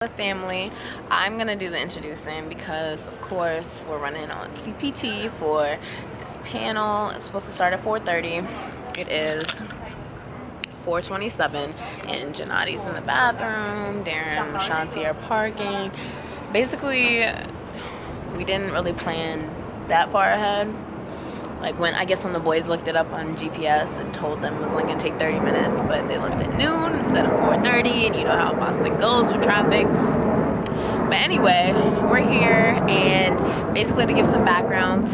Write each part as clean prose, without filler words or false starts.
The family. I'm gonna do the introducing because of course we're running on CPT for this panel. It's supposed to start at 4:30. It is 4:27 and Janati's in the bathroom. Darren and Shanti are parking. Basically, we didn't really plan that far ahead. Like when the boys looked it up on GPS and told them it was only gonna take 30 minutes, but they looked at noon instead of 4:30, and you know how Boston goes with traffic. But anyway, we're here, and basically to give some background,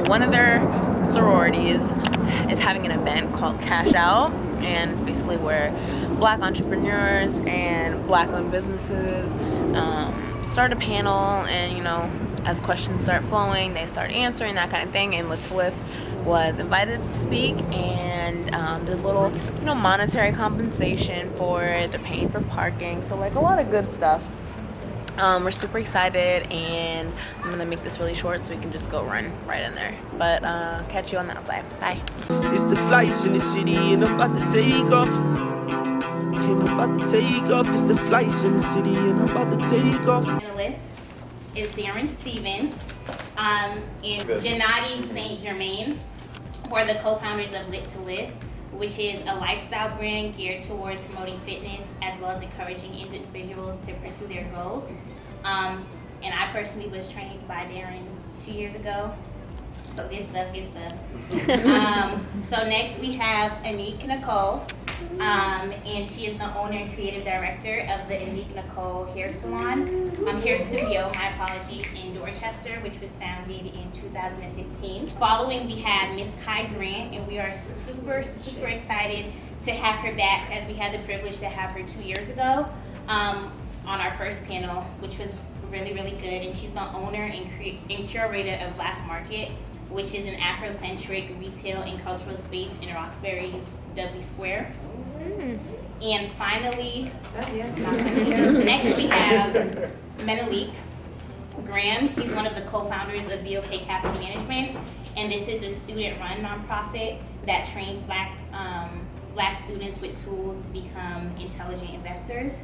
one of their sororities is having an event called Cash Out, and it's basically where Black entrepreneurs and Black-owned businesses start a panel, and as questions start flowing, they start answering, that kind of thing. And Let's Lift was invited to speak, and there's little monetary compensation for it. They're paying for parking, so like a lot of good stuff. We're super excited, and I'm gonna make this really short so we can just go run right in there. But catch you on the outside. Bye. It's the flights in the city, and I'm about to take off. It's the flights in the city, and I'm about to take off. Panelist is Darren Stevens and Janati St. Germain, who are the co-founders of Lit to Live, which is a lifestyle brand geared towards promoting fitness as well as encouraging individuals to pursue their goals. And I personally was trained by Darren 2 years ago. So good stuff. So next we have Anik Nicole, and she is the owner and creative director of the Anik Nicole Hair Studio, my apologies, in Dorchester, which was founded in 2015. Following, we have Miss Kai Grant, and we are super excited to have her back, as we had the privilege to have her 2 years ago on our first panel, which was really good. And she's the owner and curator of Black Market, which is an Afrocentric retail and cultural space in Roxbury's Dudley Square. And finally, next we have Menelik Graham. He's one of the co-founders of BOK Capital Management, and this is a student-run nonprofit that trains Black students with tools to become intelligent investors.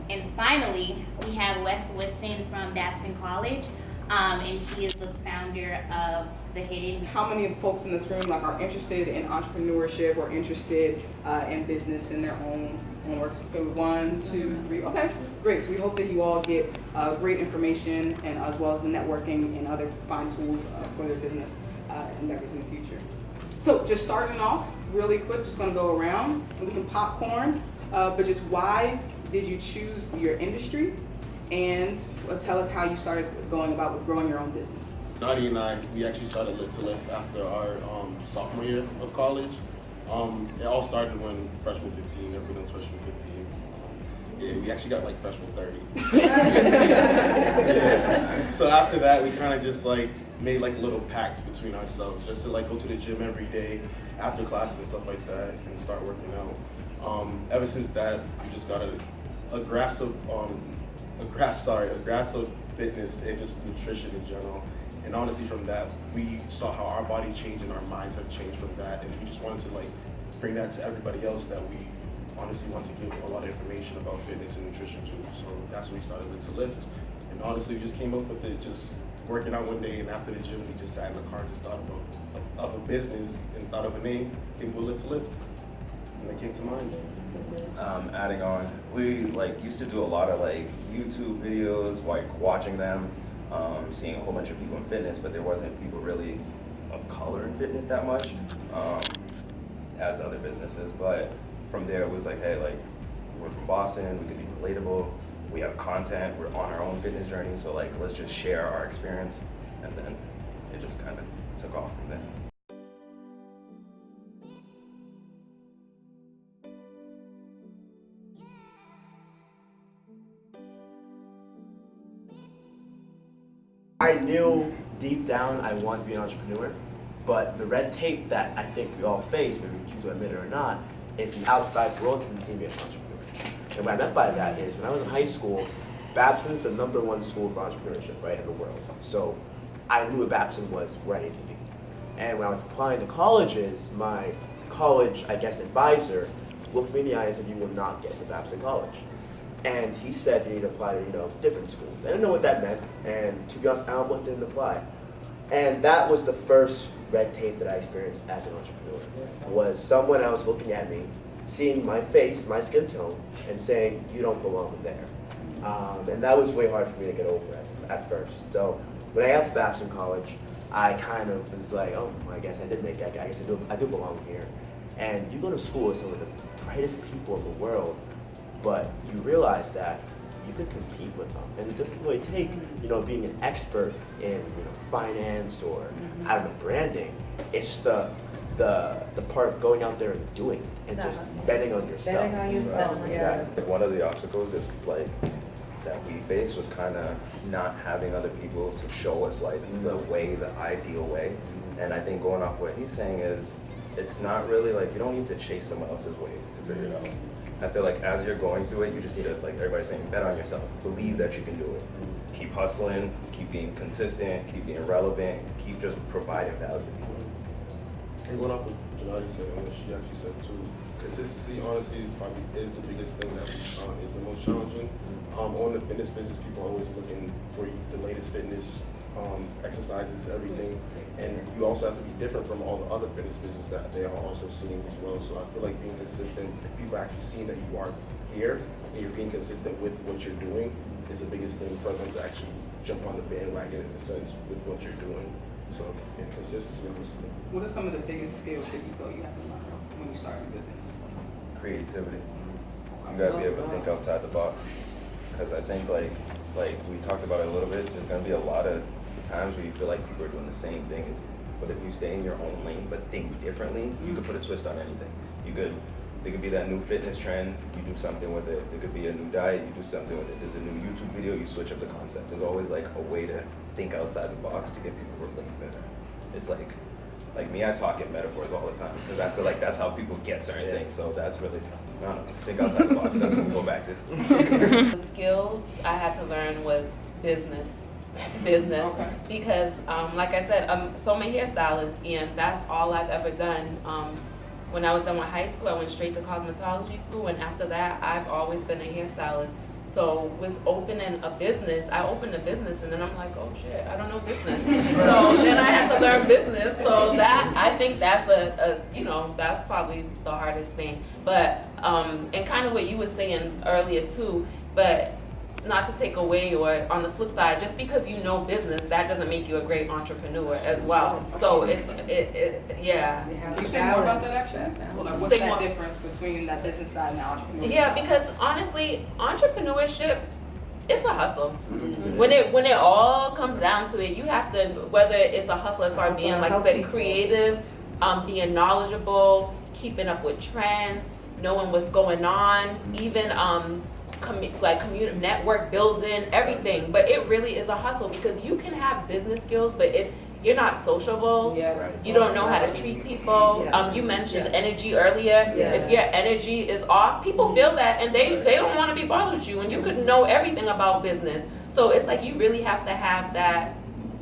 And finally, we have Wes Woodson from Babson College, and he is the founder of The Hidden. How many folks in this room are interested in entrepreneurship or interested in business in their own works? Okay, 1, 2, 3. Okay, great. So we hope that you all get great information, and as well as the networking and other fine tools for their business endeavors in the future. So just starting off really quick, just going to go around and we can popcorn, but just why did you choose your industry? And tell us how you started going about with growing your own business. Nadi and I, we actually started Lit to Live after our sophomore year of college. It all started when freshman 15, everybody was freshman 15. Yeah, we actually got freshman 30. Yeah. So after that, we kind of just made a little pact between ourselves, just to go to the gym every day after classes and stuff like that, and start working out. Ever since that, we just got a grasp of fitness and just nutrition in general. And honestly, from that, we saw how our body changed and our minds have changed from that, and we just wanted to bring that to everybody else, that we honestly want to give a lot of information about fitness and nutrition too. So that's when we started Lit to Lift. And honestly, we just came up with it just working out one day, and after the gym, we just sat in the car and just thought of a business and thought of a name, came with Lit to Lift, and that came to mind. Adding on, we used to do a lot of YouTube videos, watching them, seeing a whole bunch of people in fitness, but there wasn't people really of color in fitness that much, as other businesses. But from there, it was hey, we're from Boston, we could be relatable, we have content, we're on our own fitness journey, so let's just share our experience, and then it just kind of took off from there. I knew deep down I wanted to be an entrepreneur, but the red tape that I think we all face, whether we choose to admit it or not, is the outside world can see me as an entrepreneur. And what I meant by that is, when I was in high school, Babson is the #1 school for entrepreneurship, right, in the world. So I knew what Babson was, where I needed to be. And when I was applying to colleges, my college, advisor looked me in the eye and said, "You will not get to Babson College." And he said you need to apply to, different schools. I didn't know what that meant, and to be honest, I almost didn't apply. And that was the first red tape that I experienced as an entrepreneur, was someone else looking at me, seeing my face, my skin tone, and saying, you don't belong there. And that was way hard for me to get over at first. So when I got to Babson College, I kind of was like, oh, I guess I did make it. I guess I do belong here. And you go to school with some of the brightest people in the world, but you realize that you could compete with them. And it doesn't really take, being an expert in, finance or, I don't know, branding. It's just the part of going out there and doing it and just betting on yourself. Betting on yourself, yeah. Like one of the obstacles is like that we faced was kind of not having other people to show us like the way, the ideal way. And I think going off what he's saying is, it's not really like, you don't need to chase someone else's way to figure it out. I feel like as you're going through it, you just need to, like everybody's saying, bet on yourself. Believe that you can do it. Keep hustling, keep being consistent, keep being relevant, keep just providing value to people. And going off what Janari said and what she actually said too, consistency honestly probably is the biggest thing that is the most challenging. On the fitness business, people are always looking for the latest fitness exercises, everything, and you also have to be different from all the other fitness businesses that they are also seeing as well. So I feel like being consistent, if people are actually seeing that you are here and you're being consistent with what you're doing, is the biggest thing for them to actually jump on the bandwagon in a sense with what you're doing. So yeah, consistency, honestly. What are some of the biggest skills that you feel you have to learn when you start a business? Creativity. You gotta be able to think outside the box. Because I think like we talked about it a little bit, there's gonna be a lot of times where you feel like people are doing the same thing as you. But if you stay in your own lane but think differently, you could put a twist on anything. There could be that new fitness trend, you do something with it. There could be a new diet, you do something with it. There's a new YouTube video, you switch up the concept. There's always like a way to think outside the box to get people to think better. It's like me, I talk in metaphors all the time because I feel like that's how people get certain things. So that's really, I don't know, think outside the box. That's what we go back to. The skills I had to learn was business. Okay. Because like I said, so I'm a hairstylist, and that's all I've ever done. When I was done with high school, I went straight to cosmetology school, and after that, I've always been a hairstylist. So with opening a business, I opened a business, and then I'm like, oh shit, I don't know business. So then I had to learn business. So that, I think that's that's probably the hardest thing. But and kind of what you were saying earlier too, but not to take away, or on the flip side, just because you know business, that doesn't make you a great entrepreneur as well. So yeah. Can you say more about that actually? Like, what's that difference between that business side and the entrepreneurship Yeah, side? because honestly, entrepreneurship, it's a hustle. When it all comes down to it, you have to, whether it's a hustle as far as being, like you said, creative, being knowledgeable, keeping up with trends, knowing what's going on, even community network building, everything. But it really is a hustle, because you can have business skills, but if you're not sociable, you don't know how to treat people. You mentioned energy earlier. If your energy is off, people feel that, and they don't want to be bothered with you, and you could know everything about business. So it's like you really have to have that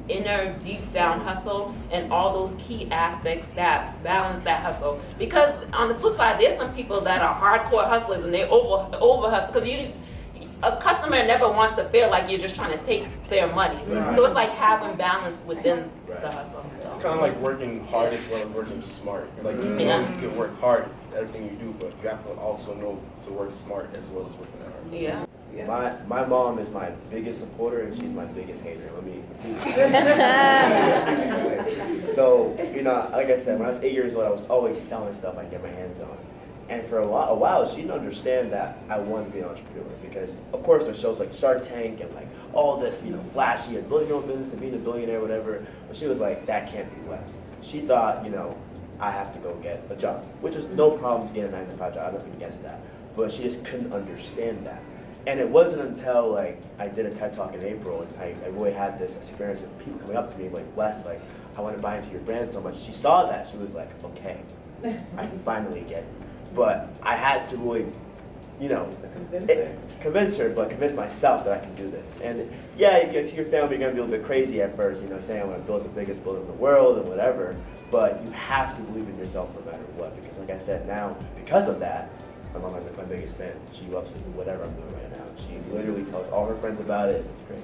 inner deep down hustle and all those key aspects that balance that hustle. Because on the flip side, there's some people that are hardcore hustlers and they over hustle, because a customer never wants to feel like you're just trying to take their money. So it's like having balance within the hustle. So. It's kind of like working hard as well as working smart. Like you know you can work hard at everything you do, but you have to also know to work smart as well as working hard. Yeah. My mom is my biggest supporter and she's my biggest hater. So, like I said, when I was 8 years old, I was always selling stuff I get my hands on. And for a while, she didn't understand that I wanted to be an entrepreneur, because, of course, there's shows like Shark Tank and like all this, flashy and building your own business and being a billionaire, whatever. But she was like, that can't be Wes. She thought, I have to go get a job, which is no problem to get a 9-to-5 job. I have nothing against that. But she just couldn't understand that. And it wasn't until I did a TED Talk in April, and I really had this experience of people coming up to me like, Wes, I want to buy into your brand so much. She saw that. She was like, okay, I finally get it. But I had to really, convince her, but convince myself that I can do this. And yeah, you get to your family, you're going to be a little bit crazy at first, saying I'm going to build the biggest building in the world and whatever. But you have to believe in yourself no matter what. Because like I said, now, because of that, My mom is my biggest fan. She loves to do whatever I'm doing right now. She literally tells all her friends about it. It's great.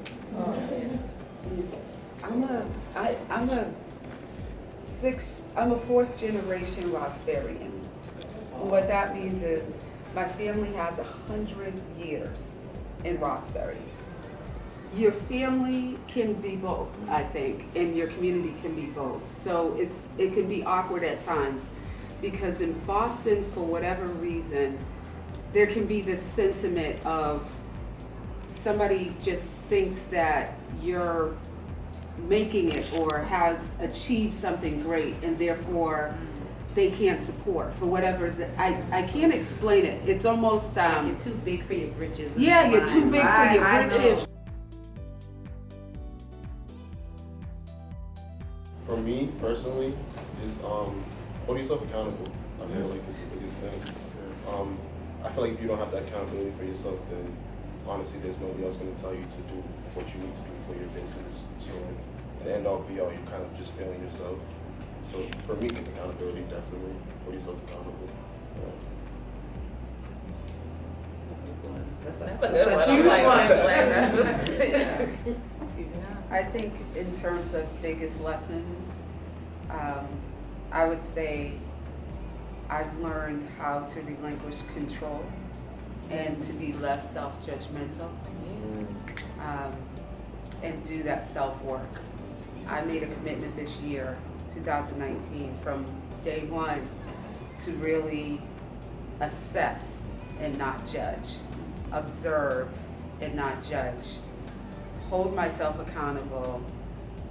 I'm a fourth generation Roxburian. What that means is my family has 100 years in Roxbury. Your family can be both, I think, and your community can be both. So it can be awkward at times because in Boston, for whatever reason, there can be this sentiment of somebody just thinks that you're making it or has achieved something great and therefore they can't support for whatever, I can't explain it. It's almost, you're too big for your britches. yeah, you're too big for your britches. For me personally, is hold yourself accountable. I feel like it's the biggest thing. I feel like if you don't have that accountability for yourself, then honestly, there's nobody else going to tell you to do what you need to do for your business. So like, in the end all be all, you're kind of just failing yourself. So for me, accountability, definitely hold yourself accountable. That's a good one. I'm like, I think in terms of biggest lessons, I would say I've learned how to relinquish control and to be less self-judgmental and do that self-work. I made a commitment this year, 2019, from day one to really assess and not judge, observe and not judge, hold myself accountable,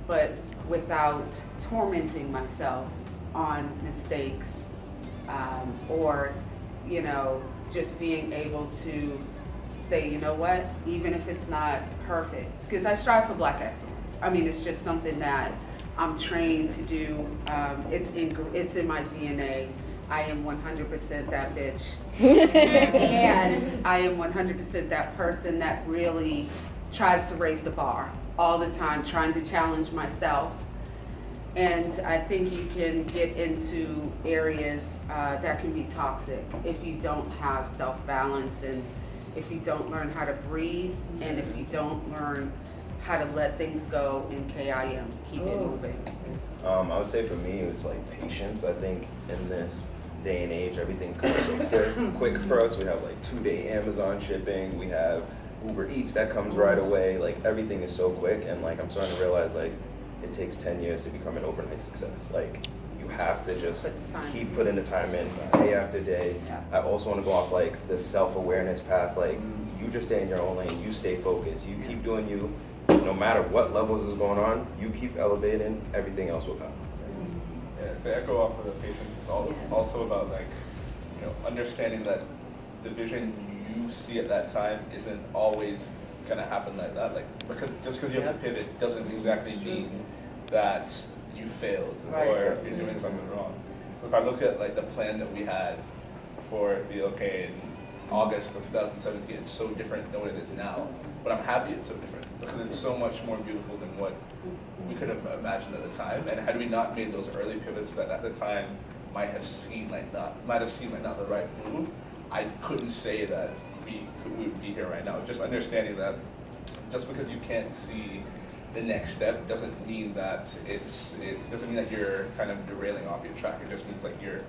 but without tormenting myself on mistakes or, you know, just being able to say, you know what, even if it's not perfect, because I strive for Black excellence. I mean, it's just something that I'm trained to do. It's in my DNA. I am 100% that bitch. And I am 100% that person that really tries to raise the bar all the time, trying to challenge myself. And I think you can get into areas that can be toxic if you don't have self-balance and if you don't learn how to breathe and if you don't learn how to let things go and KIM, keep it moving. I would say for me, it was like patience. I think in this day and age, everything comes so quick for us. We have like 2-day Amazon shipping. We have Uber Eats that comes right away. Like everything is so quick, and like I'm starting to realize like it takes 10 years to become an overnight success. Like you have to just keep putting the time in day after day. I also want to go off like the self-awareness path. Like you just stay in your own lane. You stay focused. You keep doing you. No matter what levels is going on, you keep elevating. Everything else will come. Yeah, to echo off of the patience, it's also about like, you know, understanding that the vision you see at that time isn't always gonna happen like that. Like just because you have to pivot doesn't exactly mean that you failed or you're doing something wrong. So if I look at like the plan that we had for BLK in August of 2017, it's so different than what it is now. But I'm happy it's so different because it's so much more beautiful than what we could have imagined at the time. And had we not made those early pivots that at the time might have seemed like not the right move, I couldn't say that we would be here right now. Just understanding that just because you can't see the next step doesn't mean that it doesn't mean that you're kind of derailing off your track. It just means like you're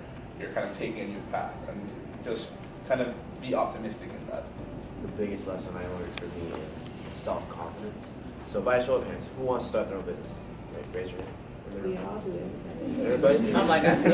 kind of taking a new path, and just kind of be optimistic in that. The biggest lesson I learned for me is self-confidence. So by a show of hands, who wants to start their own business? Like, raise your hand. We all do it. Everybody? I'm like, I got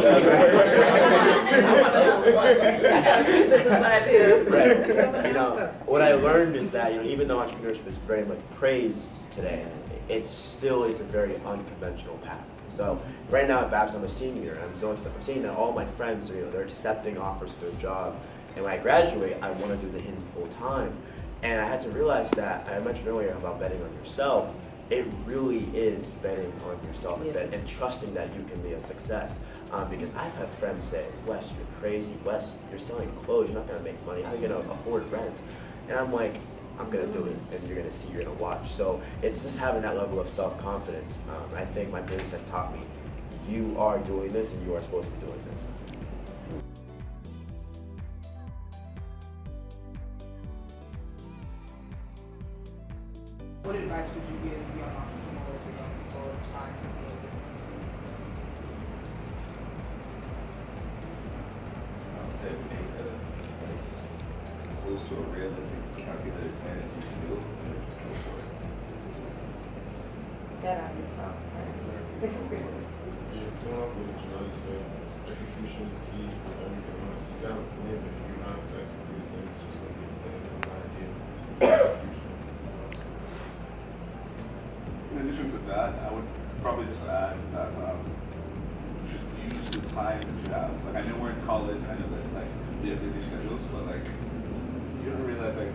a few business ideas. Right. You know, what I learned is that, you know, even though entrepreneurship is very much praised today, it still is a very unconventional path. So right now at Babs, I'm a senior, and I'm seeing that all my friends are, you know, they're accepting offers to their job. And when I graduate, I want to do the hidden full time. And I had to realize that, I mentioned earlier about betting on yourself, it really is betting on yourself and trusting that you can be a success. Because I've had friends say, Wes, you're crazy. Wes, you're selling clothes, you're not going to make money. How are you going to afford rent? And I'm like, I'm going to do it, and you're going to see, you're going to watch. So it's just having that level of self-confidence. I think my business has taught me, you are doing this and you are supposed to be doing this. What advice would you give young entrepreneurs or young people aspiring to be in business? I would say make as close to a realistic, calculated plan as you can do, and then just go for it. That I just saw. Yeah, going off of what you said, execution is key with everything else. You gotta plan it. If you're not executing things, it's just gonna be a plan and an idea. Execution. In addition to that, I would probably just add that you should use the time that you have. Like, I know we're in college, I know that like we have busy schedules, but like you don't realize like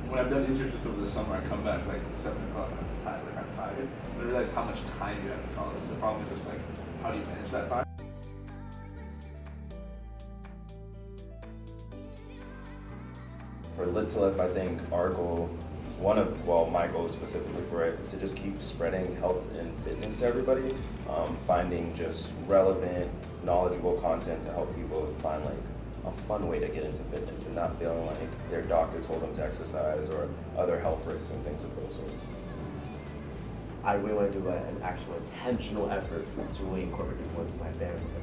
when I've done internships over the summer, I come back like 7 o'clock and I'm tired, like I'm tired. But I realize how much time you have in college. The problem is just like how do you manage that time? For Lit to Lift, I think our goal, my goal specifically for it is to just keep spreading health and fitness to everybody, finding just relevant, knowledgeable content to help people find like a fun way to get into fitness and not feeling like their doctor told them to exercise or other health risks and things of those sorts. I really want to do an actual intentional effort to really incorporate people into my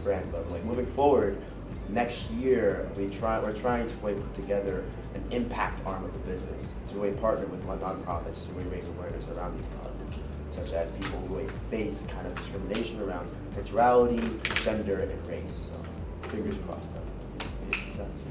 brand. But like moving forward, next year we're trying to really put together an impact arm of the business to really partner with nonprofits to really raise awareness around these causes, such as people who really face kind of discrimination around sexuality, gender, and race. So fingers crossed that will be a success.